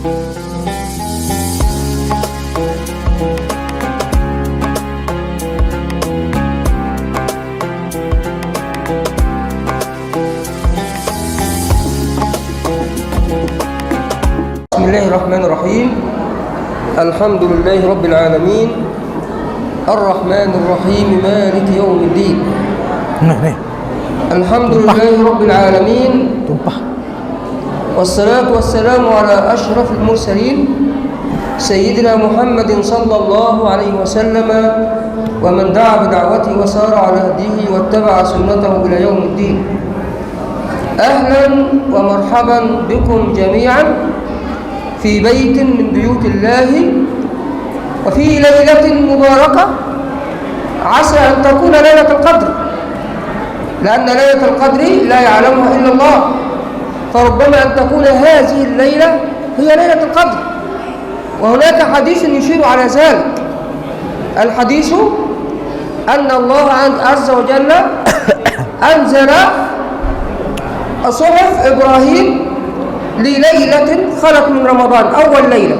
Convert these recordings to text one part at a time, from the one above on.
Bismillahirrahmanirrahim. Alhamdulillahi Rabbil Alamin. Ar-Rahmanir-Rahim. Maliki yawmiddin. Alhamdulillahi Rabbil Alamin. Wassalatu wassalamu ala ashrafil mursalin Sayyidina Muhammadin sallallahu alaihi wasallam wa man da'a bida'watihi wa sara ala hadihi wattaba'a sunnatahu ila yawmiddin. Ahlan wa marhaban bikum jami'an في بيت من بيوت الله وفي ليلة مباركة عسى أن تكون ليلة القدر، لأن ليلة القدر لا يعلمها إلا الله، فربما أن تكون هذه الليلة هي ليلة القدر. وهناك حديث يشير على ذلك. الحديث أن الله عز وجل أنزل صحف إبراهيم لليلة خلت من رمضان، أول ليلة،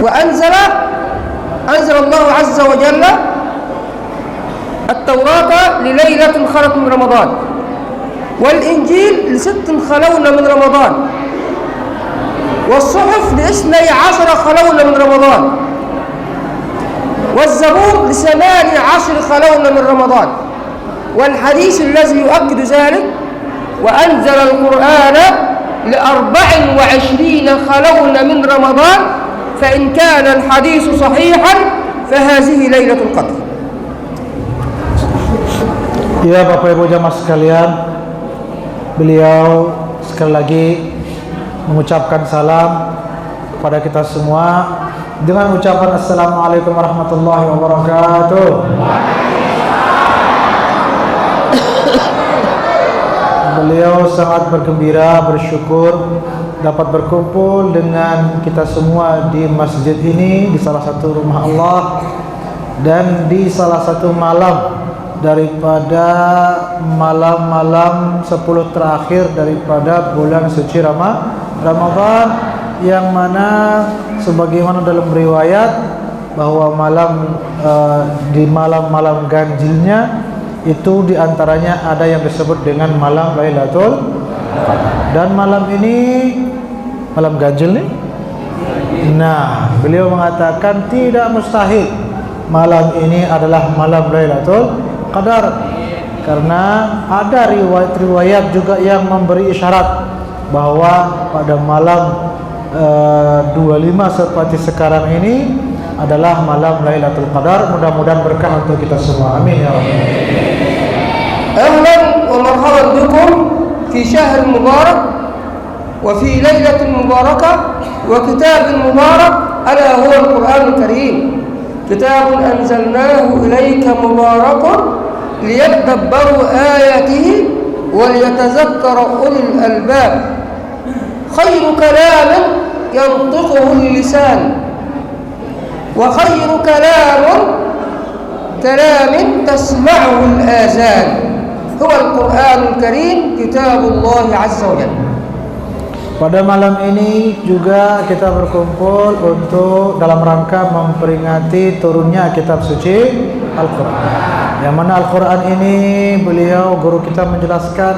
وأنزل الله عز وجل التوراة لليلة خلت من رمضان، والإنجيل ل6 خلون من رمضان، والصحف ل12 خلون من رمضان، والزبور ل18 خلون من رمضان. والحديث الذي يؤكد ذلك وأنزل القرآن ل24 خلون من رمضان، فإن كان الحديث صحيحا فهذه ليلة القدر. Ya Bapak Ibu jamaah sekalian, beliau sekali lagi mengucapkan salam kepada kita semua dengan ucapan Assalamualaikum warahmatullahi wabarakatuh. Beliau sangat bergembira, bersyukur dapat berkumpul dengan kita semua di masjid ini, di salah satu rumah Allah, dan di salah satu malam daripada malam-malam 10 terakhir daripada bulan suci Ramadan, yang mana sebagaimana dalam riwayat bahwa di malam-malam ganjilnya itu diantaranya ada yang disebut dengan malam Lailatul Qadar. Dan malam ini malam ganjil nih. Nah, beliau mengatakan tidak mustahil malam ini adalah malam Lailatul Qadar, karena ada riwayat-riwayat juga yang memberi isyarat bahwa pada malam 25 seperti sekarang ini adalah malam Lailatul Qadar. Mudah-mudahan berkah untuk kita semua. Amin ya rabbal. أهلا ومرحبا بكم في شهر مبارك وفي ليلة مباركة وكتاب مبارك ألا هو القرآن الكريم، كتاب أنزلناه إليك مبارك ليتدبروا آياته وليتذكر أولي الألباب، خير كلام ينطقه اللسان وخير كلام تسمعه الآذان هو القرآن الكريم كتاب الله عز وجل. Pada malam ini juga kita berkumpul untuk dalam rangka memperingati turunnya kitab suci Al-Quran, yang mana Al-Quran ini beliau guru kita menjelaskan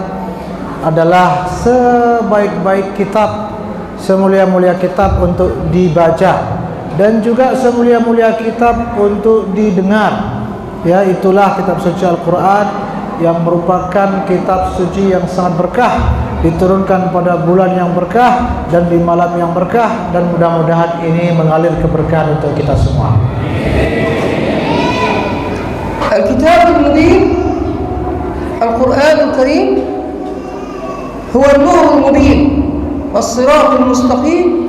adalah sebaik-baik kitab, semulia-mulia kitab untuk dibaca, dan juga semulia-mulia kitab untuk didengar. Ya, itulah kitab suci Al-Quran yang merupakan kitab suci yang sangat berkah, diturunkan pada bulan yang berkah dan di malam yang berkah, dan mudah-mudahan ini mengalir keberkahan untuk kita semua. Al-Kitab al-Mubin Al-Quran al-Karim huwa an-nur al-mubin was-sirat al-mustaqim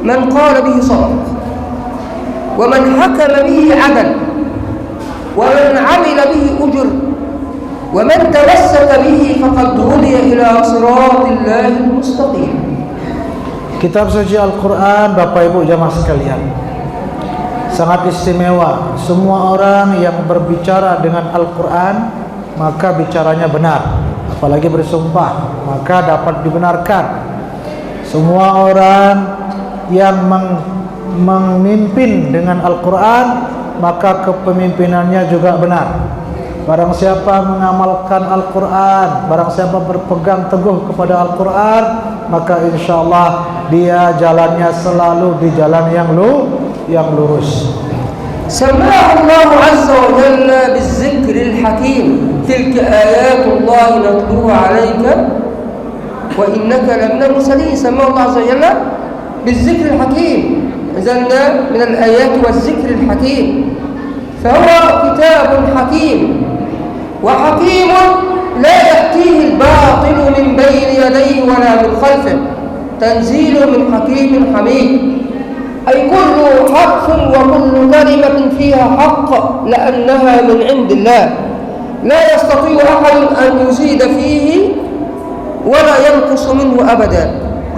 man qala bihi sadaq wa man hakama bihi adal wa man 'amila bihi ujr wa man tawassaka bihi faqad hudiya ila siratil mustaqim. Kitab suci Al-Quran, Bapak Ibu jamaah sekalian, sangat istimewa. Semua orang yang berbicara dengan Al-Quran maka bicaranya benar. apalagi bersumpah, maka dapat dibenarkan. Semua orang yang memimpin dengan Al-Quran, maka kepemimpinannya juga benar. Barang siapa mengamalkan Al-Quran, barang siapa berpegang teguh kepada Al-Quran, maka insyaAllah dia jalannya selalu di jalan yang lurus. سماه الله عز وجل بالذكر الحكيم تلك آيات الله نتلوها عليك وإنك لمن المرسلين. سماه الله عز وجل بالذكر الحكيم، نزلنا من الآيات والذكر الحكيم، فهو كتاب حكيم وحكيم لا يأتيه الباطل من بين يديه ولا من خلفه، تنزيل من حكيم حميد. أي كل حرف وكل كلمة فيها حق لأنها من عند الله، لا يستطيع أحد أن يزيد فيه ولا ينقص منه أبدا،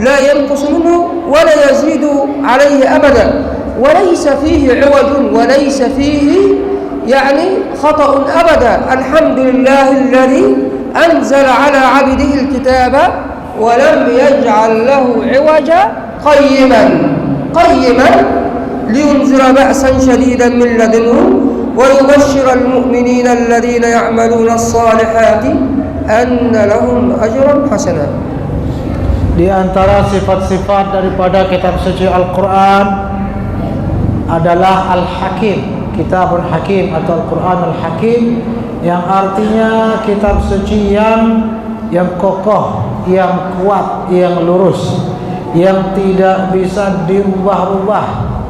لا ينقص منه ولا يزيد عليه أبدا، وليس فيه عوج وليس فيه يعني خطأ أبدا. الحمد لله الذي أنزل على عبده الكتاب ولم يجعل له عوجا قيما لينذر بأسا شديدا من لدنه ويبشر المؤمنين الذين يعملون الصالحات أن لهم أجرا حسنا. Di antara sifat-sifat daripada kitab suci Al-Quran adalah Al-Hakim, Kitabul Hakim atau Al-Quranul Hakim, yang artinya kitab suci yang kokoh, yang kuat, yang lurus, yang tidak bisa diubah-ubah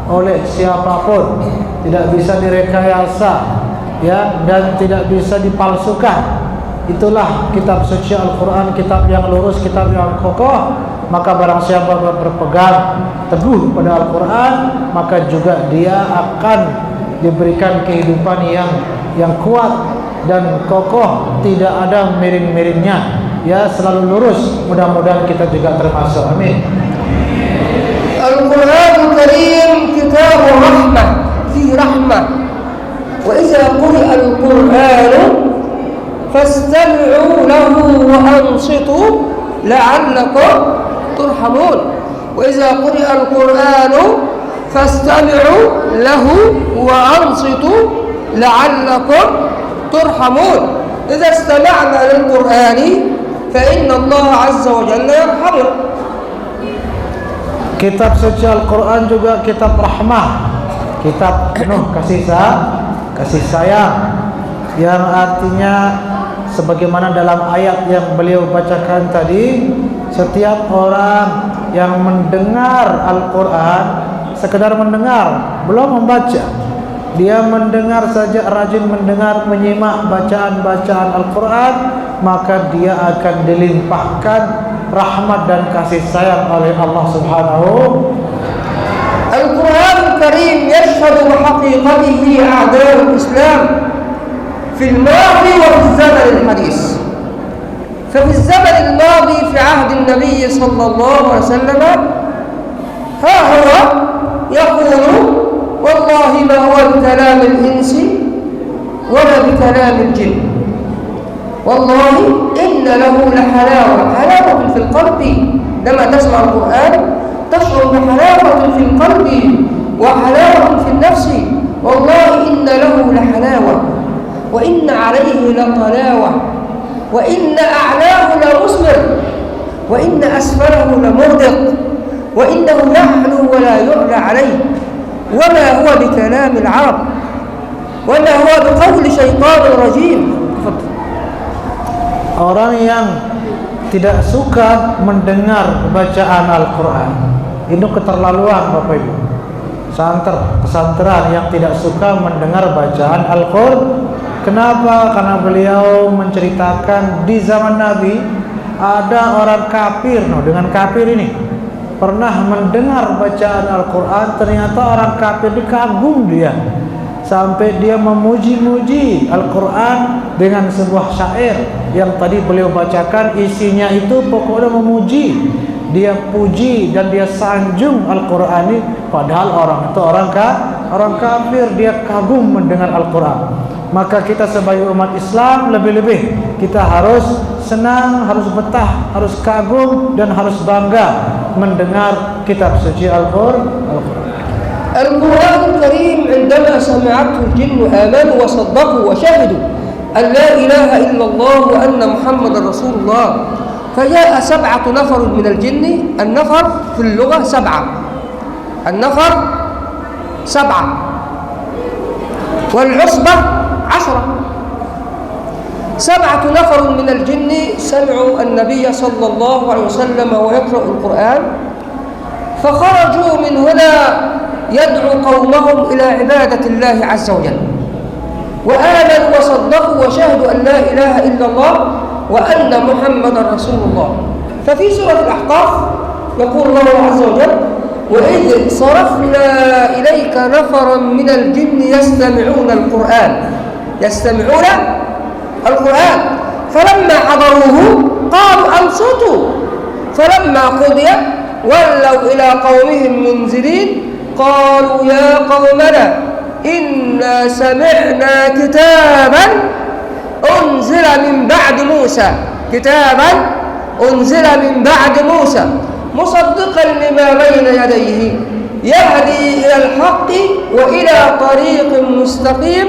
oleh siapapun, tidak bisa direkayasa, ya, dan tidak bisa dipalsukan. Itulah kitab suci Al-Quran, kitab yang lurus, kitab yang kokoh. Maka barang siapa berpegang teguh pada Al-Quran, maka juga dia akan diberikan kehidupan yang kuat dan kokoh, tidak ada miring-miringnya, ya, selalu lurus. Mudah-mudahan kita juga termasuk. Amin. Al-Quranul Karim kitabur rahmah, fi rahmah. Wa idza quri'a al-Qur'anu fastami'u lahu wa ansitu la'allakum turhamun. Wa idza quri'a al-Qur'anu fastami'u lahu wa ansitu la'allakum turhamun. Idza istama'na lil-Qur'ani fa inna Allah 'azza wa jalla yarhamuna. Kitab suci Al-Quran juga kitab rahmah, kitab penuh kasih sayang, yang artinya sebagaimana dalam ayat yang beliau bacakan tadi, setiap orang yang mendengar Al-Quran, sekedar mendengar, belum membaca, dia mendengar saja, rajin mendengar, menyimak bacaan-bacaan Al-Quran, maka dia akan dilimpahkan rahmat dan kasih sayang oleh Allah Subhanahu. Al-Quran Al-Karim yashhadu bihaqiqatihi a'da'ul Islam fi al-madi wa fi al-zaman al-hadis. ففي الزمن الماضي في عهد النبي صلى الله عليه وسلم ها هو يقول والله ما هو بكلام الإنس ولا بكلام الجن، والله إن له حلاوة في القلب. لما تسمع القرآن تشعر بحلاوة في القلب وحلاوة في النفس. والله إن له لحلاوة وإن عليه لطلاوة وإن أعلاه لمثمر وإن أسفله لمغدق وإنه يعلو ولا يعلى عليه وما هو بكلام العرب وما هو بقول شيطان رجيم. Orang yang tidak suka mendengar bacaan Al-Quran, itu keterlaluan Bapak Ibu. Pesantren yang tidak suka mendengar bacaan Al-Quran. Kenapa? Karena beliau menceritakan di zaman Nabi ada orang kafir, dengan kafir ini pernah mendengar bacaan Al-Quran. Ternyata orang kafir itu kagum dia, sampai dia memuji-muji Al-Quran dengan sebuah syair yang tadi beliau bacakan. Isinya itu pokoknya memuji, dia puji dan dia sanjung Al-Quran ini. Padahal orang itu orang kafir, dia kagum mendengar Al-Quran. maka kita sebagai umat Islam lebih-lebih kita harus senang, harus betah, harus kagum dan harus bangga mendengar kitab suci Al-Qur'an. القرآن الكريم عندما سمعته الجن آمنوا وصدقوا وشهدوا أن لا إله إلا الله وأن محمد رسول الله، فجاء 7 نفر من الجن. النفر في اللغة 7، النفر 7 والعصبة 10. 7 نفر من الجن سمعوا النبي صلى الله عليه وسلم ويقرأ القرآن، فخرجوا من هنا يدعو قومهم إلى عبادة الله عز وجل، وآمنوا وصدقوا وشهدوا أن لا إله إلا الله وأن محمد رسول الله. ففي سورة الأحقاف يقول الله عز وجل: وإذ صرفنا إليك نفرا من الجن يستمعون القرآن فلما حضروه قالوا أنصتوا فلما قضي ولوا إلى قومهم منذرين قالوا يا قومنا إنا سمعنا كتابا أنزل من بعد موسى مصدقا لما بين يديه يهدي إلى الحق وإلى طريق مستقيم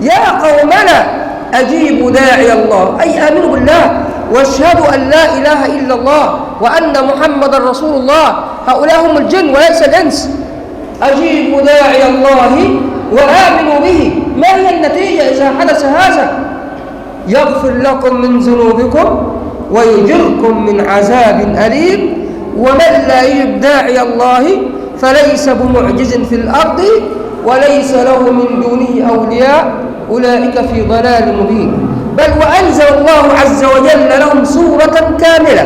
يا قومنا أجيبوا داعي الله، أي آمنوا بالله واشهدوا أن لا إله إلا الله وأن محمد رسول الله. هؤلاء هم الجن وليس الإنس. أجيبوا داعي الله وآمنوا به. ما هي النتيجة إذا حدث هذا؟ يغفر لكم من ذنوبكم ويجركم من عذاب أليم، ومن لا يجب داعي الله فليس بمعجز في الأرض وليس له من دونه أولياء أولئك في ضلال مبين. بل وأنزل الله عز وجل لهم سورة كاملة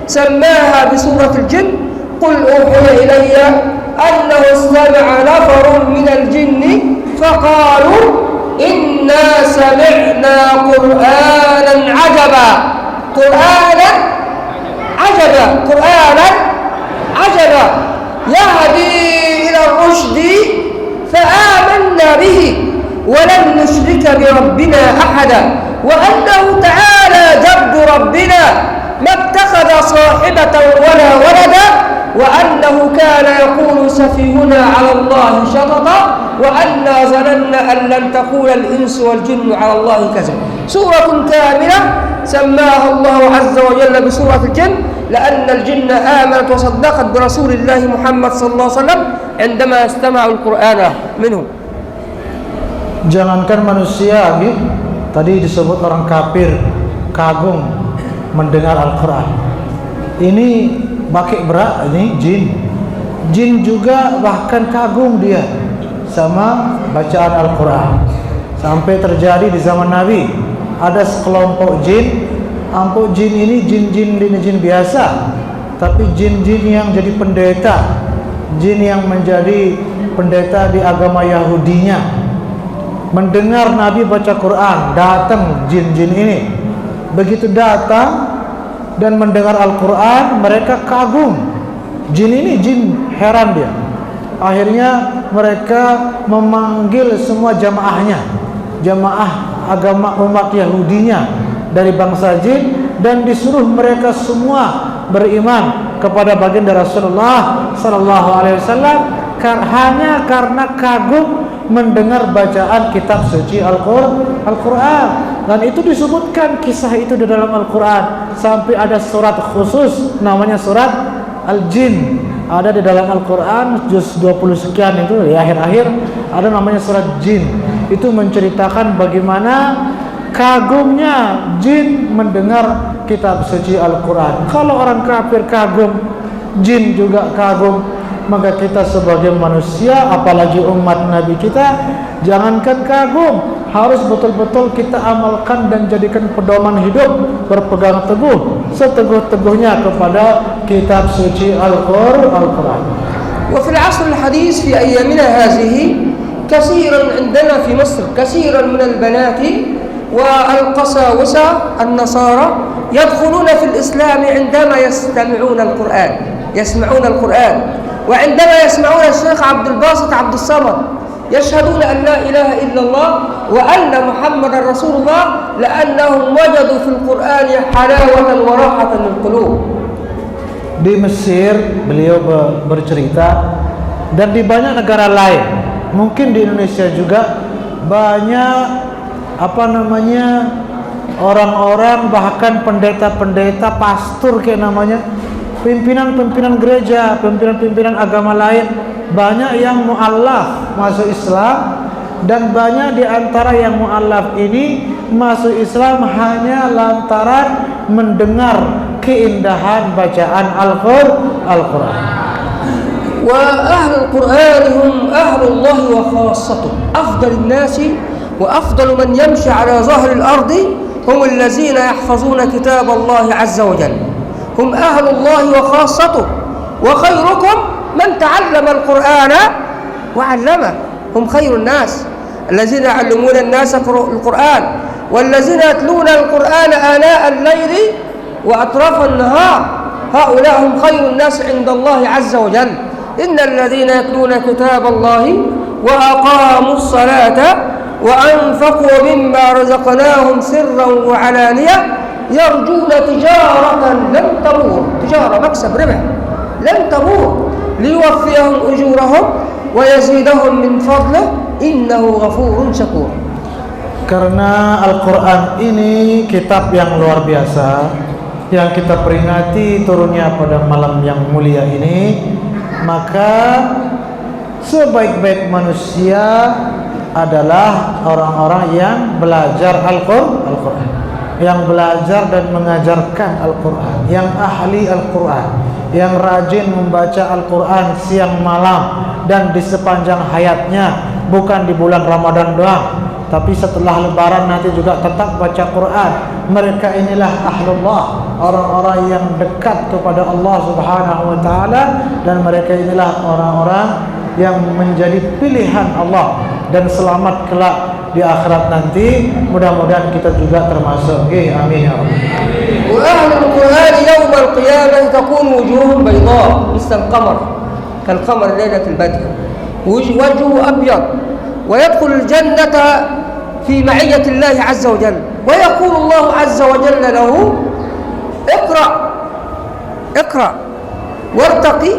سماها بسورة الجن: قل أوحي إلي أنه استمع نفر من الجن فقالوا إنا سمعنا قرآنا عجبا يهدي إلى الرشد فآمنا به ولن نشرك بربنا أحدا وأنه تعالى جد ربنا ما اتخذ صاحبة ولا ولدا وأنه كان يقول سفيهنا على الله شططا وأنا ظننا أن لن تقول الإنس والجن على الله كذب. سورة كاملة سماها الله عز وجل بسورة الجن لأن الجن آمنت وصدقت برسول الله محمد صلى الله عليه وسلم عندما استمعوا القرآن منه. Jangankan manusia, tadi disebut orang kafir kagum mendengar Al-Quran. Ini baki berak, ini jin juga bahkan kagum dia sama bacaan Al-Quran. Sampai terjadi di zaman Nabi ada sekelompok jin. Jin ini jin biasa, tapi jin-jin yang jadi pendeta, jin yang menjadi pendeta di agama Yahudinya, mendengar Nabi baca Quran, datang jin-jin ini. Begitu datang dan mendengar Al-Quran, mereka kagum. Jin ini heran dia. Akhirnya mereka memanggil semua jamaah agama umat Yahudinya dari bangsa jin dan disuruh mereka semua beriman kepada baginda Rasulullah sallallahu alaihi wasallam hanya karena kagum mendengar bacaan kitab suci Al-Quran. Dan itu disebutkan kisah itu di dalam Al-Quran sampai ada surat khusus namanya surat Al-Jin, ada di dalam Al-Quran juz 20 sekian itu di akhir-akhir ada namanya surat Jin. Itu menceritakan bagaimana kagumnya jin mendengar kitab suci Al-Quran. Kalau orang kafir kagum, jin juga kagum, maka kita sebagai manusia, apalagi umat Nabi kita, jangankan kagum, harus betul-betul kita amalkan dan jadikan pedoman hidup, berpegang teguh seteguh-teguhnya kepada kitab suci Al-Quran. وفي العصر الحديث في أيامنا هذه كثيرا عندنا في مصر كثيرا من البنات والقساوسة النصارى يدخلون في الإسلام عندما يسمعون القرآن وعندما يسمعون الشيخ عبد الباسط عبد الصمد يشهدون أن لا إله إلا الله وأن محمد رسول الله لأنهم وجدوا في القرآن حلاوة وراحة للقلوب. Di Mesir beliau bercerita, dan di banyak negara lain, mungkin di Indonesia juga banyak orang-orang, bahkan pendeta-pendeta, pastor kayak namanya, pimpinan-pimpinan gereja, pimpinan-pimpinan agama lain, banyak yang mu'allaf masuk Islam, dan banyak di antara yang mu'allaf ini masuk Islam hanya lantaran mendengar keindahan bacaan Al-Quran. Wa ahlul Qur'an hum ahlullah wa khassatuh. Afdalun nasi wa afdalu man yamshi ala zahril ardi hum allazina yahfazuna kitab Allah azza wa jalla. Hum ahlullah wa khassatuh. Wa khairukum man ta'allama al-Qur'ana wa 'allama. Hum khairun nas allazina ya'allimuna an-nasa al-Qur'an wallazina yatluna al-Qur'ana ana al-layli wa atrafa an-nahar. Haula hum khairun nas 'inda Allah azza wa jalla. Innal ladzina yatluna kitab Allah wa aqamus salata wa anfaqu mimma razaqnahum sirran wa 'alaniyah yarjuna tijaratan lam tabur. Tijara maksab ribah lam tabur liyuwaffiyahum ujurahum wa yazidahum min fadlihi innahu ghafurun syakur. Karena Al-Quran ini kitab yang luar biasa, yang kita peringati turunnya pada malam yang mulia ini, maka sebaik-baik manusia adalah orang-orang yang belajar Al-Quran, yang belajar dan mengajarkan Al-Quran, yang ahli Al-Quran, yang rajin membaca Al-Quran siang malam dan di sepanjang hayatnya, bukan di bulan Ramadan doang, tapi setelah lebaran nanti juga tetap baca Quran. Mereka inilah ahlullah, orang-orang yang dekat kepada Allah Subhanahu wa taala, dan mereka inilah orang-orang yang menjadi pilihan Allah dan selamat kelak di akhirat nanti. Mudah-mudahan kita juga termasuk. Amin ya rabbal alamin. Wa ahlul Qur'an yawm al-qiyamah takun wujuhum bayda misl al-qamar kal qamar lailatul badr wajhu abyad wa yadkhul al-jannata في معية الله عز وجل ويقول الله عز وجل له اقرأ وارتقي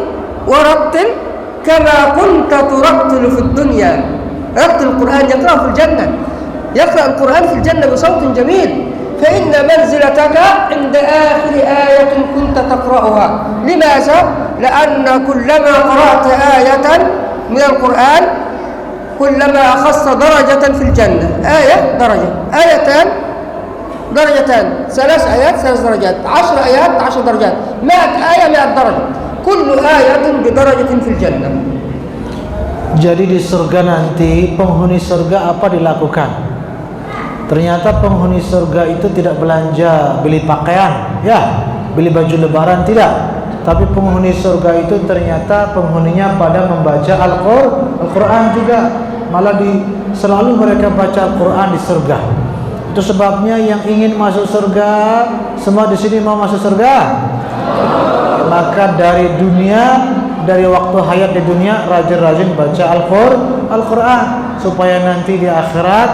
ورتل كما كنت ترتل في الدنيا. رتل القرآن يقرأ في الجنة، يقرأ القرآن في الجنة بصوت جميل، فإن منزلتك عند آخر آية كنت تقرأها. لماذا؟ لأن كلما قرأت آية من القرآن كلما أخذت درجة في الجنة. آية درجة، آيتان درجتان، 3 آيات 3 درجات، 10 آيات 10 درجات، 100 آية 100 درجة، كل آية بدرجة في الجنة. Jadi di surga nanti penghuni surga apa dilakukan? Ternyata penghuni surga itu tidak belanja beli pakaian, ya, beli baju lebaran, tidak. Tapi penghuni surga itu ternyata penghuninya pada membaca Al-Quran juga. Malah selalu mereka baca Al-Quran di surga. Itu sebabnya yang ingin masuk surga, semua di sini mau masuk surga. Maka dari dunia, dari waktu hayat di dunia, rajin-rajin baca Al-Quran, supaya nanti di akhirat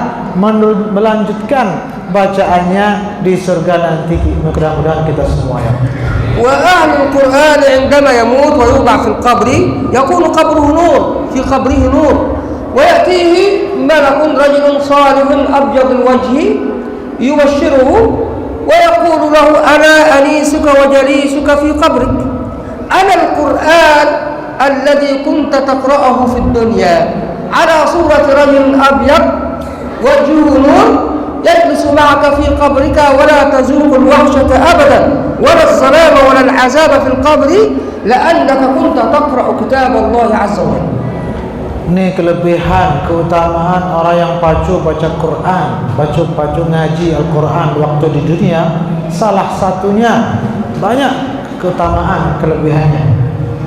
melanjutkan bacaannya di surga nanti. Mudah-mudahan kita semua ya. وأهل القرآن عندما يموت ويوضع في القبر يكون قبره نور، في قبره نور، ويأتيه ملك رجل صالح أبيض الوجه يبشره ويقول له أنا أنيسك وجليسك في قبرك، أنا القرآن الذي كنت تقرأه في الدنيا على صورة رجل أبيض وجهه نور يجلس معك في قبرك ولا تذوق الوحشة أبدا ولا الظلام ولا العذاب في القبر لأنك كنت تقرأ كتاب الله عز وجل. Ini kelebihan, keutamaan orang yang pacu baca Quran, pacu ngaji Al-Quran waktu di dunia. Salah satunya, banyak keutamaan, kelebihannya.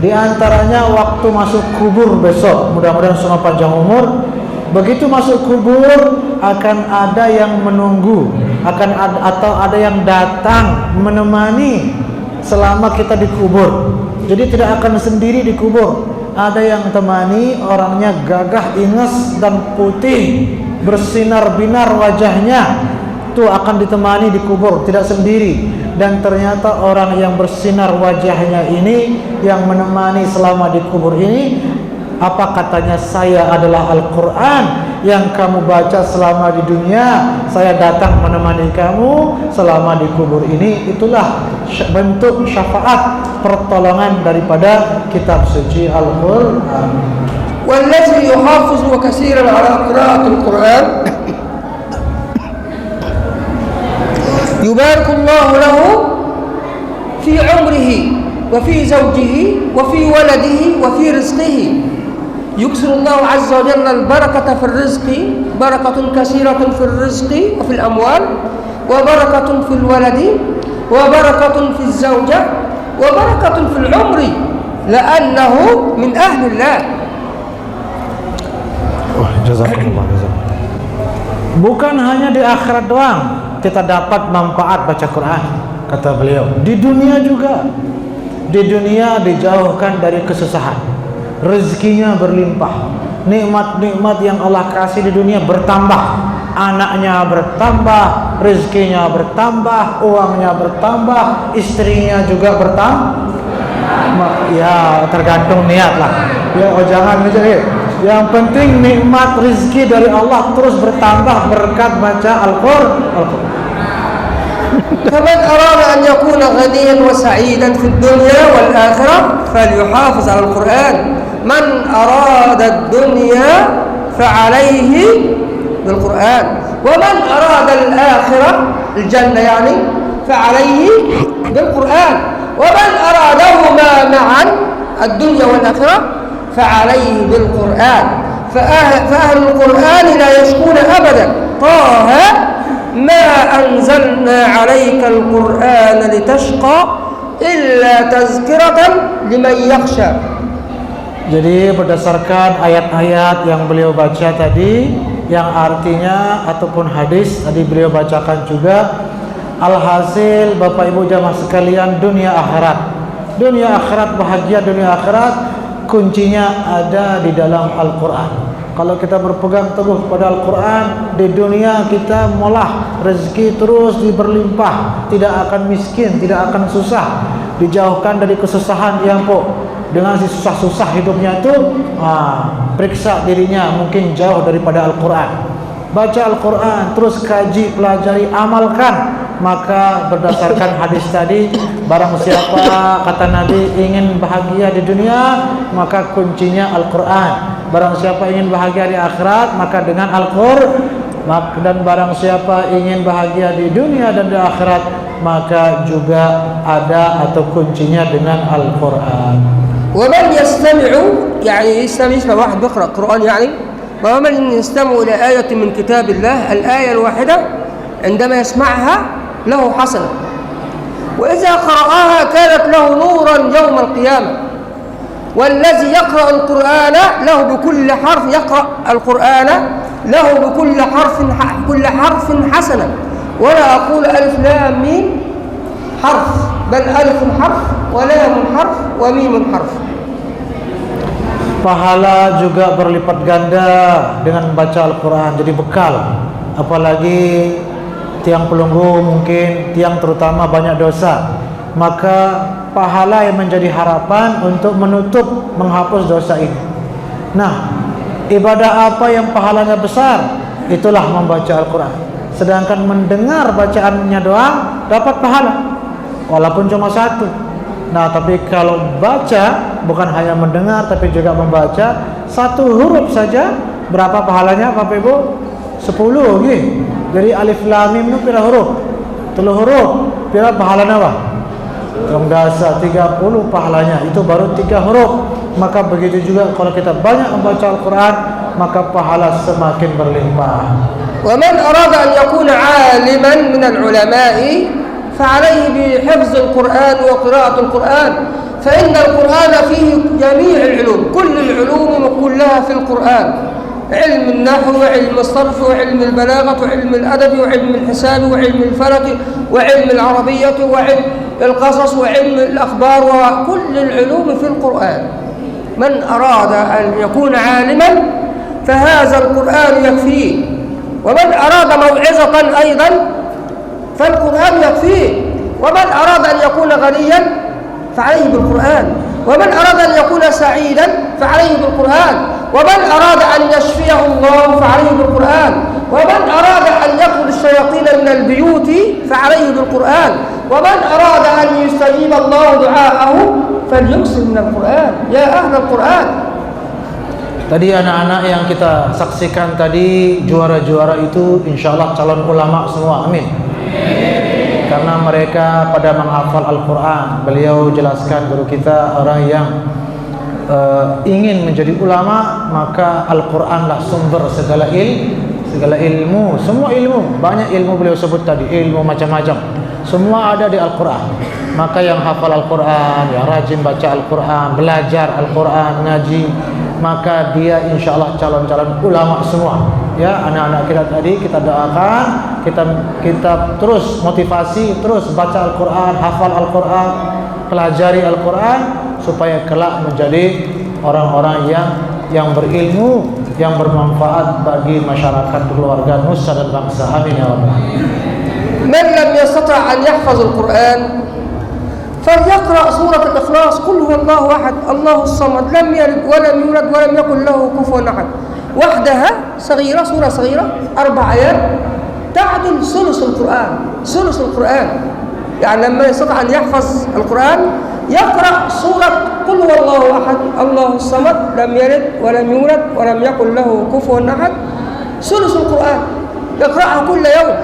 Di antaranya waktu masuk kubur besok, mudah-mudahan semua panjang umur. Begitu masuk kubur akan ada yang menunggu, atau ada yang datang menemani selama kita dikubur. Jadi tidak akan sendiri dikubur. ada yang temani, orangnya gagah, inges dan putih, bersinar-binar wajahnya, itu akan ditemani di kubur, tidak sendiri. Dan ternyata orang yang bersinar wajahnya ini, yang menemani selama di kubur ini, apa katanya? Saya adalah Al-Quran yang kamu baca selama di dunia, saya datang menemani kamu selama di kubur ini. Itulah bentuk syafaat, pertolongan daripada kitab suci Al-Quran. والذي يحافظ كثيرا على قراءة القرآن يبارك الله له في عمره وفي زوجه وفي ولده وفي رزقه. يكثر الله عز وجل البركة في الرزق، بركة كثيرة في الرزق وفي الأموال، وبركة في الولد، وبركة في الزوجة، وبركة في العمر، لأنه من أهل الله. Jazakumullah, jazakumullah. Bukan hanya di akhirat doang kita dapat manfaat baca Quran, kata beliau. Di dunia juga. Di dunia dijauhkan dari kesusahan, rezekinya berlimpah, nikmat-nikmat yang Allah kasih di dunia bertambah, anaknya bertambah, rezekinya bertambah, uangnya bertambah, istrinya juga bertambah. Ya tergantung niat lah. Ya, oh jangan menjadi. Yang penting nikmat rezeki dari Allah terus bertambah berkat baca Al-Quran. فمن أراد أن يكون غنيا وسعيدا في الدنيا والآخرة فليحافظ على القرآن. من أراد الدنيا فعليه بالقرآن، ومن أراد الآخرة الجنة يعني فعليه بالقرآن، ومن أرادهما معا الدنيا والآخرة فعليه بالقرآن. فأهل القرآن لا يشكون أبدا. طه ما أنزلنا عليك القرآن لتشقى إلا تذكرة لمن يخشى. Jadi berdasarkan ayat-ayat yang beliau baca tadi, yang artinya ataupun hadis tadi beliau bacakan juga, alhasil Bapak Ibu jamaah sekalian, dunia akhirat bahagia, dunia akhirat kuncinya ada di dalam Al-Quran. Kalau kita berpegang teguh pada Al-Quran, di dunia kita malah rezeki terus berlimpah, tidak akan miskin, tidak akan susah, dijauhkan dari kesusahan yang dengan si susah-susah hidupnya itu, periksa dirinya mungkin jauh daripada Al-Quran. Baca Al-Quran, terus kaji, pelajari, amalkan. Maka berdasarkan hadis tadi, barang siapa kata Nabi ingin bahagia di dunia, maka kuncinya Al-Quran. Barang siapa ingin bahagia di akhirat, maka dengan Al-Quran. Dan barang siapa ingin bahagia di dunia dan di akhirat, maka juga ada atau kuncinya dengan Al-Quran. ومن يستمع يعني يسمع واحد بيقرأ قرآن يعني، ومن يستمع إلى آية من كتاب الله، الآية الواحدة عندما يسمعها له حسنة، وإذا قرأها كانت له نورا يوم القيامة. والذي يقرأ القرآن له بكل حرف، يقرأ القرآن له بكل حرف كل حرف حسنة. ولا أقول ألف لام ميم حرف، بل ألف حرف ولام حرف وميم حرف. Pahala juga berlipat ganda dengan membaca Al-Quran, jadi bekal. Apalagi tiang pelunggu, mungkin tiang terutama banyak dosa, maka pahala yang menjadi harapan untuk menutup, menghapus dosa ini. Nah, ibadah apa yang pahalanya besar? Itulah membaca Al-Quran. Sedangkan mendengar bacaannya doang dapat pahala, walaupun cuma satu. Nah, tapi kalau baca, bukan hanya mendengar tapi juga membaca, satu huruf saja berapa pahalanya Bapak Ibu? 10 gitu. Jadi alif lam mim itu pira huruf? 3 huruf. Pira pahalanya apa? Dalam dasa 30 pahalanya. Itu baru 3 huruf. Maka begitu juga kalau kita banyak membaca Al-Quran, maka pahala semakin berlimpah. Wa man arada an yakuna 'aliman min al-'ulama'i فعليه بحفظ القرآن وقراءة القرآن، فإن القرآن فيه جميع العلوم، كل العلوم كلها في القرآن، علم النحو وعلم الصرف وعلم البلاغة وعلم الأدب وعلم الحساب وعلم الفلك وعلم العربية وعلم القصص وعلم الأخبار، وكل العلوم في القرآن. من أراد أن يكون عالما فهذا القرآن يكفيه، ومن أراد موعظة أيضا فالقرآن يكفيه، ومن أراد أن يكون غنيا فعليه بالقرآن، ومن أراد أن يكون سعيدا فعليه بالقرآن، ومن أراد أن يشفيه الله فعليه بالقرآن، ومن أراد أن يطرد الشياطين من البيوت فعليه بالقرآن، ومن أراد أن يستجيب الله دعاءه فليكثر من القرآن. يا أهل القرآن. Tadi anak-anak yang kita saksikan tadi, juara-juara itu insya Allah calon ulama semua, amin. Karena mereka pada menghafal Al-Quran. Beliau jelaskan guru kita, orang yang ingin menjadi ulama, maka Al-Quranlah sumber segala ilmu, semua ilmu. Banyak ilmu beliau sebut tadi, ilmu macam-macam, semua ada di Al-Quran. Maka yang hafal Al-Quran, yang rajin baca Al-Quran, belajar Al-Quran, ngaji, maka dia insya Allah calon-calon ulama semua. Ya, anak-anak kita tadi kita doakan, kita terus motivasi, terus baca Al-Quran, hafal Al-Quran, pelajari Al-Quran, supaya kelak menjadi orang-orang yang berilmu, yang bermanfaat bagi masyarakat, keluarga, nusa dan bangsa. Amin ya rabbal alamin. من لم يستطع أن يحفظ القرآن فليقرأ سورة الإخلاص، قل هو الله أحد الله الصمد لم يلد ولم يولد ولم يكن له كفوا أحد، وحدها صغيرة، سورة صغيرة 4 آيات تعدل ثلث القرآن، ثلث القرآن. يعني لما يستطيع أن يحفظ القرآن يقرأ سورة قل هو الله أحد الله الصمد لم يلد ولم يولد ولم يكن له كفوا أحد، ثلث القرآن يقرأها كل يوم،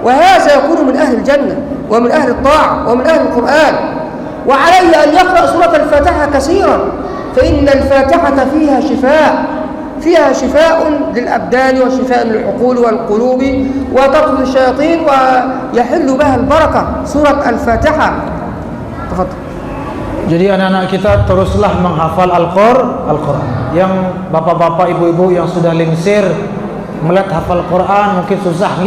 وهذا يكون من أهل الجنة ومن أهل الطاعة ومن أهل القرآن. وعليه أن يقرأ سورة الفاتحة كثيرا، فإن الفاتحة فيها شفاء للأبدان وشفاء للعقول والقلوب، وتطرد الشياطين ويحل بها البركة. سورة الفاتحة. تفضل. Jadi anak-anak kita teruslah menghafal Al-Quran. Yang bapak-bapak, ibu-ibu yang sudah lingsir melihat hafal Quran mungkin susah,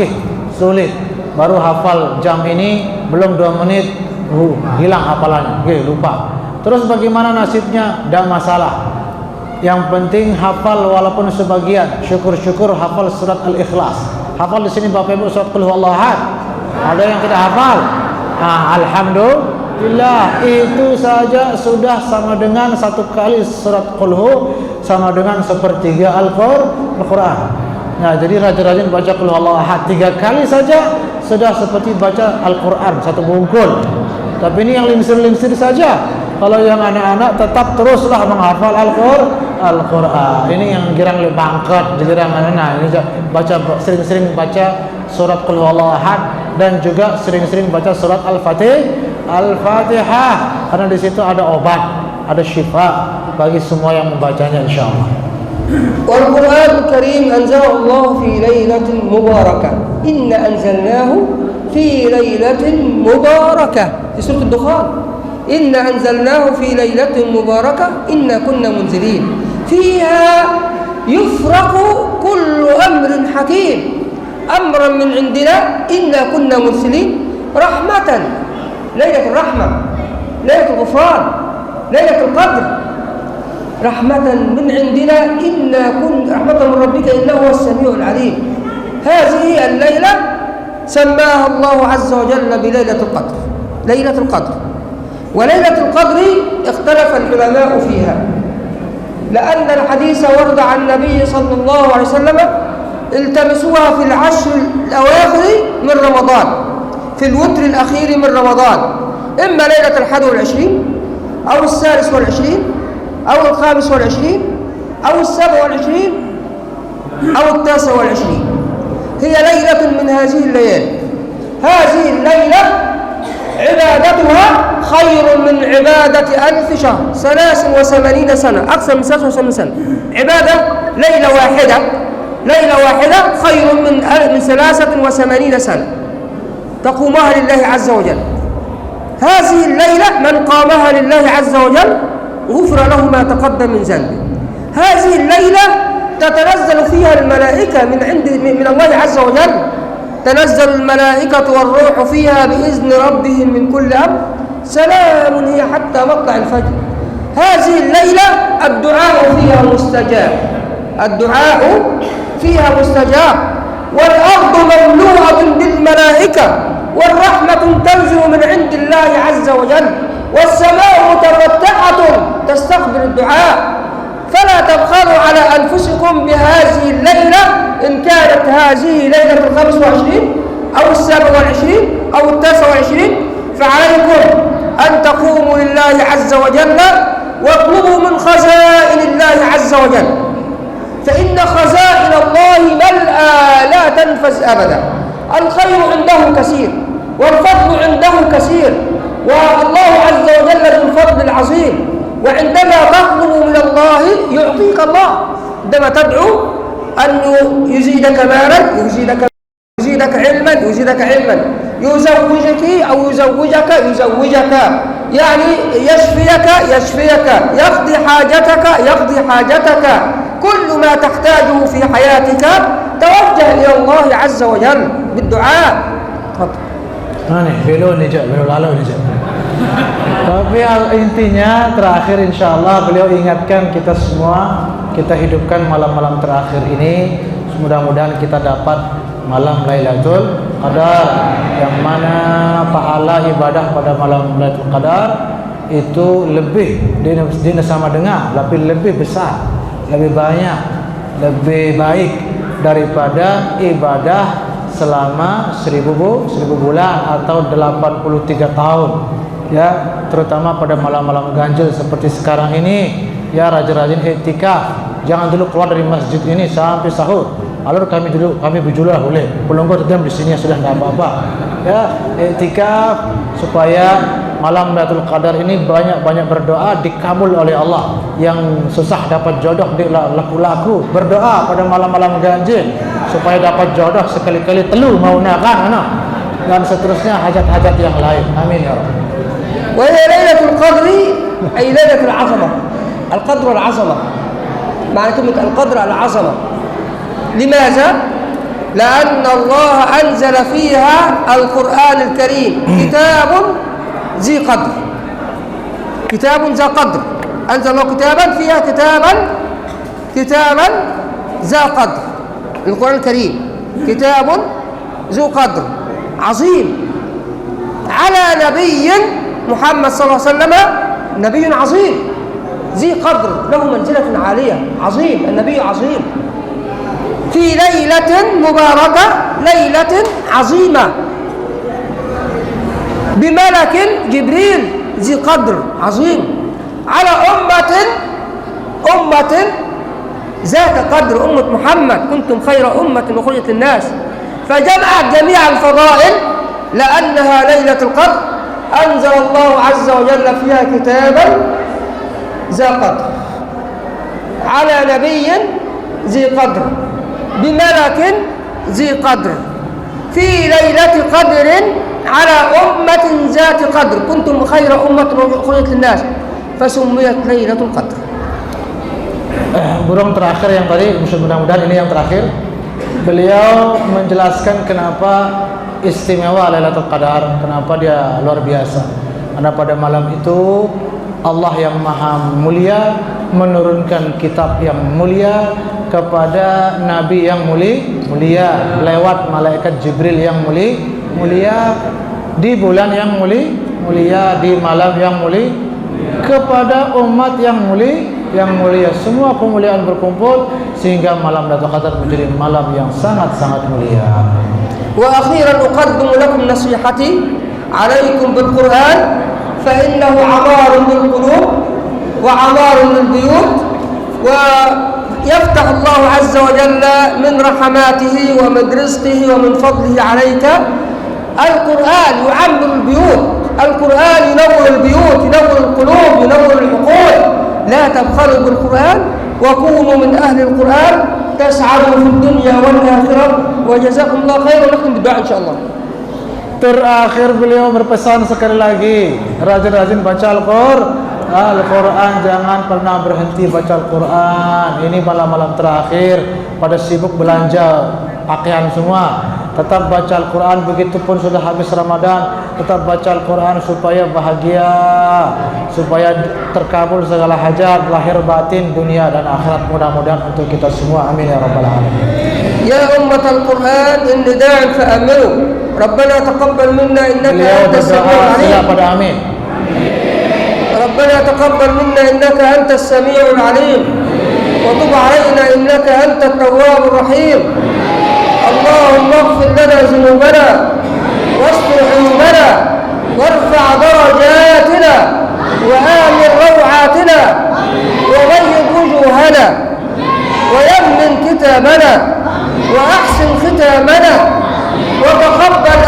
sulit. Baru hafal jam ini, belum 2 menit, hilang hafalannya, lupa. Terus bagaimana nasibnya? Tidak masalah. Yang penting hafal walaupun sebagian. Syukur-syukur hafal surat Al-Ikhlas. Hafal di sini Bapak Ibu surat Qul Huwallahu Ahad. Ada yang tidak hafal? Alhamdulillah, itu saja sudah sama dengan 1 kali surat Qul Hu, sama dengan 1/3 Al-Quran. Nah, jadi rajin-rajin baca Qul Huwallahu Ahad 3 kali saja sudah seperti baca Al-Quran 1 bungkul. Tapi ini yang lingsir-lingsir saja. Kalau yang anak-anak tetap teruslah menghafal Al-Quran. Ini yang girang bangkat, girang anak-anak. Ini baca, sering-sering baca surat Qul Huwallahu Ahad, dan juga sering-sering baca surat Al-Fatihah. Karena di situ ada obat, ada syifa bagi semua yang membacanya insyaallah. والقرآن الكريم أنزله الله في ليلة مباركة، إنا أنزلناه في ليلة مباركة، في سورة الدخان. إنا أنزلناه في ليلة مباركة إنا كنا منزلين فيها يفرق كل أمر حكيم أمرا من عندنا إنا كنا مرسلين رحمة، ليلة الرحمة، ليلة الغفران، ليلة القدر، رحمة من عندنا إنا كنا رحمة من ربك إنه هو السميع العليم. هذه الليلة سماها الله عز وجل بليلة القدر، ليلة القدر. وليلة القدر اختلف العلماء فيها، لأن الحديث ورد عن النبي صلى الله عليه وسلم التمسوها في العشر الأواخر من رمضان، في الوتر الأخير من رمضان، إما ليلة 21 أو 23 أو 25 أو 27 أو 29. هي ليلة من هذه الليالي. هذه الليلة عبادتها خير من عبادة 1000 شهر، 83 سنة، أكثر من 83 سنة. عبادة ليلة واحدة خير من 83 سنة تقومها لله عز وجل. هذه الليلة من قامها لله عز وجل غفر له ما تقدم من ذنبه. هذه الليلة تتنزل فيها الملائكة من الله عز وجل، تنزل الملائكة والروح فيها بإذن ربهم من كل أمر، سلام هي حتى مطلع الفجر. هذه هذه الليلة الدعاء فيها مستجاب، الدعاء فيها مستجاب، والأرض مملوءة بالملائكة، والرحمة تنزل من عند الله عز وجل، والسماء متفتحة تستقبل الدعاء. فلا تبخلوا على أنفسكم بهذه الليلة، إن كانت هذه ليلة 25 أو 27 أو 29، فعليكم أن تقوموا لله عز وجل واطلبوا من خزائن الله عز وجل، فإن خزائن الله ملأى لا تنفذ أبدا. الخير عنده كثير والفضل عنده كثير، والله عز وجل ذو الفضل العظيم. وعندما تطلب من الله يعطيك الله، عندما تدعو أن يزيدك مالا يزيدك علما يزوجك أو يزوجك، يعني يشفيك، يقضي حاجتك، كل ما تحتاجه في حياتك توجه إلى الله عز وجل بالدعاء. Beliau lalu Tapi intinya terakhir insyaallah beliau ingatkan kita semua, kita hidupkan malam-malam terakhir ini, mudah-mudahan kita dapat malam Lailatul Qadar, yang mana pahala ibadah pada malam Lailatul Qadar itu lebih dia sama dengan, tapi lebih besar, lebih banyak, lebih baik daripada ibadah selama 1000 bulan atau 83 tahun, ya, terutama pada malam-malam ganjil seperti sekarang ini, ya, rajin-rajin iktikaf. Jangan dulu keluar dari masjid ini sampai sahur. Alur kami berjulah boleh, pelonggar diam di sini sudah tidak apa-apa, ya, iktikaf supaya malam Lailatul Qadar ini banyak berdoa, dikabul oleh Allah. Yang susah dapat jodoh laku-laku berdoa pada malam-malam ganjil supaya dapat jodoh, sekali-kali telu mau nakan anak, dan seterusnya hajat-hajat yang lain. Amin ya Rabb. Wa Lailatul Qadri ay Lailatul Azamah, Al-Qadr wal-Azamah. Ma'na kalimat Al-Qadr al-Azamah. لماذا؟ لأن الله أنزل فيها القرآن الكريم، كتاب ذي قدر، كتاب ذا قدر، أنزل الله كتابا فيها كتابا ذا قدر. القرآن الكريم كتاب ذو قدر عظيم على نبي محمد صلى الله عليه وسلم، نبي عظيم ذي قدر له منزلة عالية، عظيم، النبي عظيم، في ليلة مباركة، ليلة عظيمة، بملك جبريل ذي قدر عظيم على أمة ذات قدر، أمة محمد، كنتم خير أمة أخرجت للناس، فجمعت جميع الفضائل لأنها ليلة القدر. أنزل الله عز وجل فيها كتابا ذا قدر على نبي ذي قدر بملك ذي قدر في ليلة قدر على أمة ذات قدر، كنتم خير أمة أخرجت للناس، فسميت ليلة القدر. Burung terakhir yang tadi, mudah-mudahan ini yang terakhir. Beliau menjelaskan kenapa istimewa Lailatul Qadar, kenapa dia luar biasa. Karena pada malam itu Allah yang Maha Mulia menurunkan kitab yang mulia kepada Nabi yang mulia lewat malaikat Jibril yang mulia di bulan yang mulia di malam yang mulia kepada umat yang mulia. Semua kemuliaan berkumpul sehingga malam Lailatul Qadar menjadi malam yang sangat-sangat mulia. Wa akhiran uqaddimu lakum nasihati alaikum bil Qur'an fa innahu amarun lil qulub wa amarun lil buyut, wa يفتح الله عز وجل من رحماته ومن رزقه ومن فضله عليك. القرآن يعمر البيوت، القرآن ينور البيوت، ينور القلوب، ينور العقول. لا تبخلوا بالقرآن وكونوا من أهل القرآن تسعدوا في الدنيا والآخرة، وجزاكم الله خير. ونختم بالدعاء إن شاء الله. Terakhir beliau berpesan sekali lagi, rajin-rajin baca Al-Quran, jangan pernah berhenti baca Al-Quran. Ini malam-malam terakhir, pada sibuk belanja pakaian semua, tetap baca Al-Quran, begitupun sudah habis Ramadan, tetap baca Al-Quran supaya bahagia, supaya terkabul segala hajat lahir batin, dunia dan akhirat, mudah-mudahan untuk kita semua. Amin ya rabbal alamin. Ya ummatal Quran, inni da'in fa'amilu. Rabbana taqabbal minna innaka antas samiul alim. Pada amin. ربنا تقبل منا إنك أنت السميع العليم وتب علينا إنك أنت التواب الرحيم. اللهم اغفر لنا ذنوبنا واستر عيوبنا وارفع درجاتنا وآمن روعاتنا وغيب وجوهنا ويمن كتابنا وأحسن ختامنا وتقبل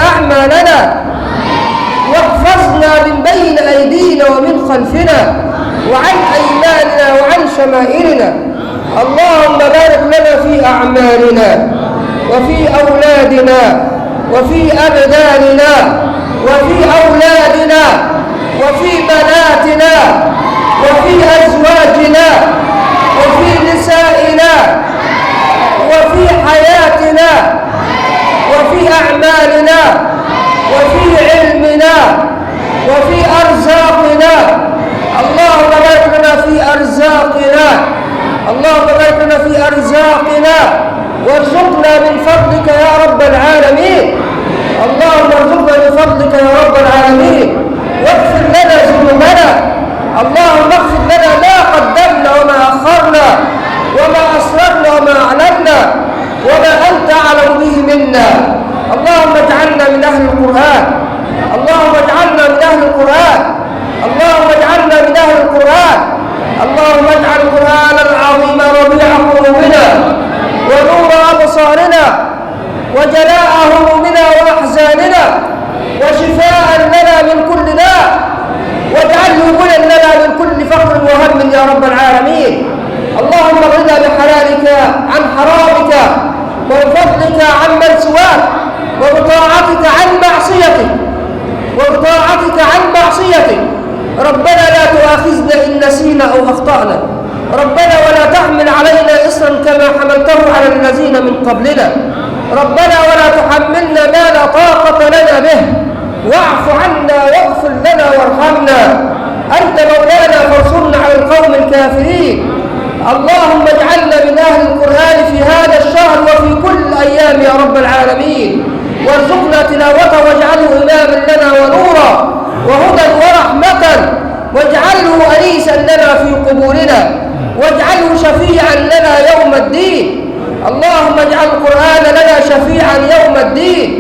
أعمالنا واحفظنا من بين أيدينا ومن خلفنا وعن أيماننا وعن شمائلنا. اللهم بارك لنا في أعمالنا وفي أولادنا وفي أبداننا وفي أولادنا وفي بناتنا وفي أزواجنا وفي نسائنا وفي حياتنا وفي أعمالنا وفي علمنا وفي أرزاقنا. اللهم بارك لنا في أرزاقنا، اللهم بارك لنا في أرزاقنا وارزقنا من فضلك يا رب العالمين. اللهم ارزقنا من فضلك يا رب العالمين واغفر لنا ذنوبنا. اللهم اغفر لنا ما قدمنا وما أخرنا وما أسررنا وما أعلنا وما أنت أعلم به منا. اللهم اجعلنا من أهل القرآن، اللهم اجعلنا من أهل القرآن، اللهم اجعلنا من أهل القرآن. اللهم اجعل القرآن العظيم ربيع قلوبنا ونور أبصارنا وجلاء همومنا وأحزاننا وشفاء لنا من كل داء واجعله غنى لنا من كل فقر وهم يا رب العالمين. اللهم اغننا بحلالك عن حرامك وبفضلك عمن سواك وبطاعتك عن معصيتك ربنا لا تؤاخذنا إن نسينا أو أخطأنا. ربنا ولا تحمل علينا إصرا كما حملته على الذين من قبلنا. ربنا ولا تحملنا ما لا طاقة لنا به واعف عنا واغفر لنا وارحمنا. أنت مولانا فانصرنا على القوم الكافرين. اللهم اجعلنا من أهل القرآن في هذا الشهر وفي كل أيام يا رب العالمين وارزقنا تلاوته واجعله إماما لنا ونورا وهدى ورحمة واجعله أنيسا لنا في قبورنا واجعله شفيعا لنا يوم الدين. اللهم اجعل القرآن لنا شفيعا يوم الدين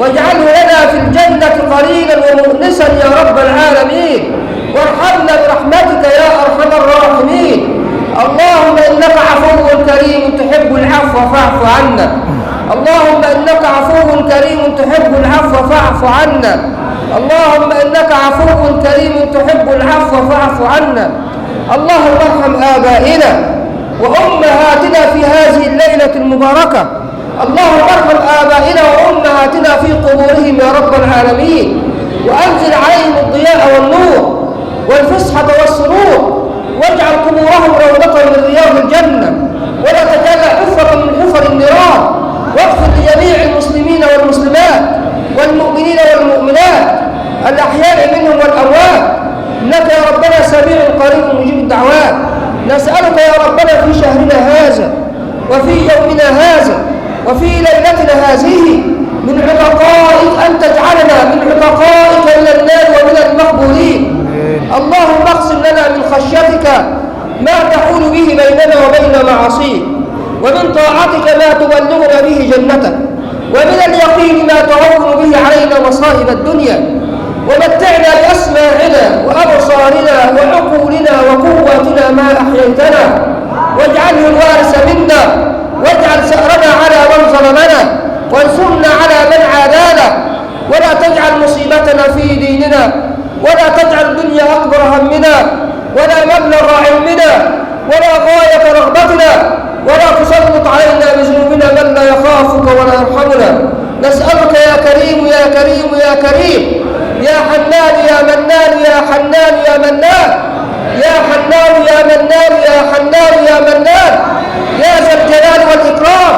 واجعله لنا في الجنة قليلا ومؤنسا يا رب العالمين وارحمنا برحمتك يا أرحم الراحمين. اللهم إنك عفو كريم تحب العفو فاعف عنا. اللهم إنك عفو كريم تحب العفو فاعف عنا. اللهم إنك عفو كريم تحب العفو فاعف عنا. اللهم ارحم آبائنا وأمهاتنا في هذه الليلة المباركة. اللهم ارحم آبائنا وأمهاتنا في قبورهم يا رب العالمين وأنزل عليهم الضياء والنور والفسحة والسرور واجعل قبورهم روضة من رياض الجنة ولا تجعلها حفرة من حفر النيران. واغفر لجميع المسلمين والمسلمات والمؤمنين والمؤمنات الأحياء منهم والأموات إنك يا ربنا سميع قريب مجيب الدعوات. نسألك يا ربنا في شهرنا هذا وفي يومنا هذا وفي ليلتنا هذه من عتقائك أن تجعلنا من عتقائك إلى النار ومن المقبولين. اللهم اقسم لنا من خشيتك ما تحول به بيننا وبين معاصيك ومن طاعتك ما تبلغنا به جنتك ومن اليقين ما تهون به علينا مصائب الدنيا ومتعنا بأسماعنا وأبصارنا وعقولنا وقواتنا ما أحييتنا واجعله الوارث منا واجعل ثأرنا على من ظلمنا وانصرنا على من عادانا ولا تجعل مصيبتنا في ديننا ولا تجعل الدنيا أكبر همنا ولا مبلغ علمنا ولا غاية رغبتنا ولا تسلط علينا بذنوبنا من لا يخافك ولا يرحمنا. نسألك يا كريم يا كريم يا كريم يا حنان يا منان يا حنان يا منان يا حنان يا منان يا حنان يا منان يا ذا الجلال والإكرام.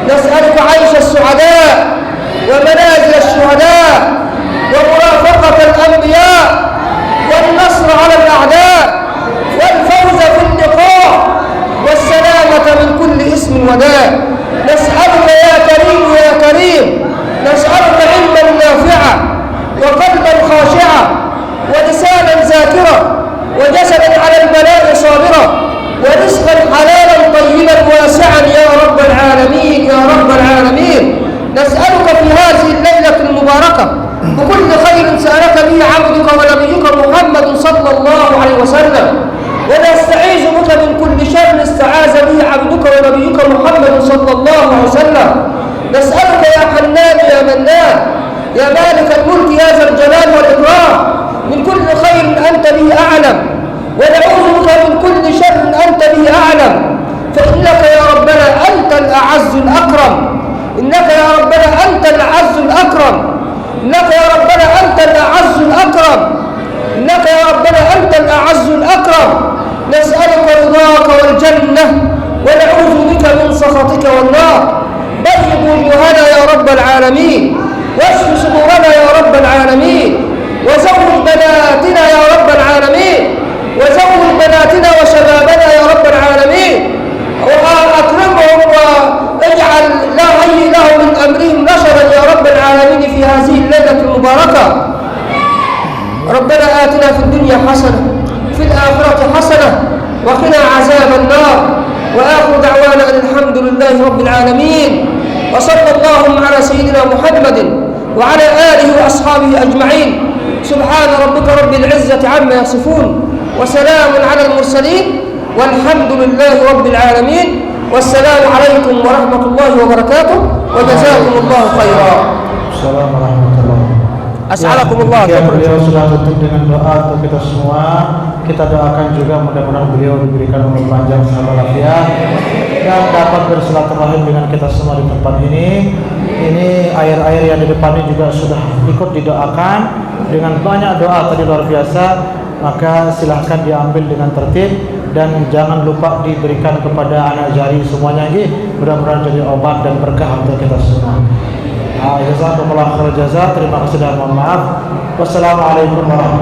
نسألك عيش السعداء ومنازل الشهداء ومرافقة الأنبياء والنصر على الأعداء والفوز في اللقاء والسلامة من كل اسم وداء. نسألك يا كريم يا كريم، نسألك علما نافعا وقلبا خاشعا ولسانا ذاكرا وجسدا على البلاء صابرا ورزقا حلالا طيبا واسعا يا رب العالمين يا رب العالمين. نسألك في هذه الليلة المباركة بكل خير سألك به عبدك ونبيك محمد صلى الله عليه وسلم، ونستعيذ بك من كل شر استعاذ به عبدك ونبيك محمد صلى الله عليه وسلم. نسألك يا حنان يا منان يا مالك الملك يا ذا الجلال والإكرام من كل خير أنت به أعلم، ونعوذ بك من كل شر أنت به أعلم، فإنك يا ربنا أنت الأعز الأكرم، إنك يا ربنا أنت الأعز الأكرم، إنك يا ربنا أنت الأعز الأكرم، إنك يا ربنا أنت الأعز الأكرم. نسألك رضاك والجنة ونعوذ بك من سخطك والنار. بيض وجوهنا يا رب العالمين، واشف صدورنا يا رب العالمين، وزوج بناتنا يا رب العالمين، وزوج بناتنا وشبابنا يا رب العالمين، وأكرمهم واجعل لا هيئ له من أمرهم رشدا يا رب العالمين في هذه الليلة المباركة. ربنا آتنا في الدنيا حسنة في الآخرة حسنة وقنا عذاب النار. وآخر دعوانا أن الحمد لله رب العالمين، وصلى اللهم على سيدنا محمد وعلى آله وأصحابه أجمعين. سبحان ربك رب العزة عما يصفون وسلام على المرسلين والحمد لله رب العالمين. والسلام عليكم ورحمة الله وبركاته وجزاكم الله خيرا. Assalamualaikum warahmatullahi wabarakatuh. As'alakumullah. Beliau sudah tutup dengan doa untuk kita semua. Kita doakan juga mudah-mudahan beliau diberikan umur panjang serta walafiat dan dapat bersilaturahim dengan kita semua di tempat ini. Ini air-air yang di depan ini juga sudah ikut didoakan dengan banyak doa tadi luar biasa. Maka silahkan diambil dengan tertib dan jangan lupa diberikan kepada anak jari semuanya ini. Mudah-mudahan jadi obat dan berkah untuk kita semua. Jazakumullah khair jazaa. Terima kasih dan mohon maaf. Wassalamualaikum warahmatullahi wabarakatuh.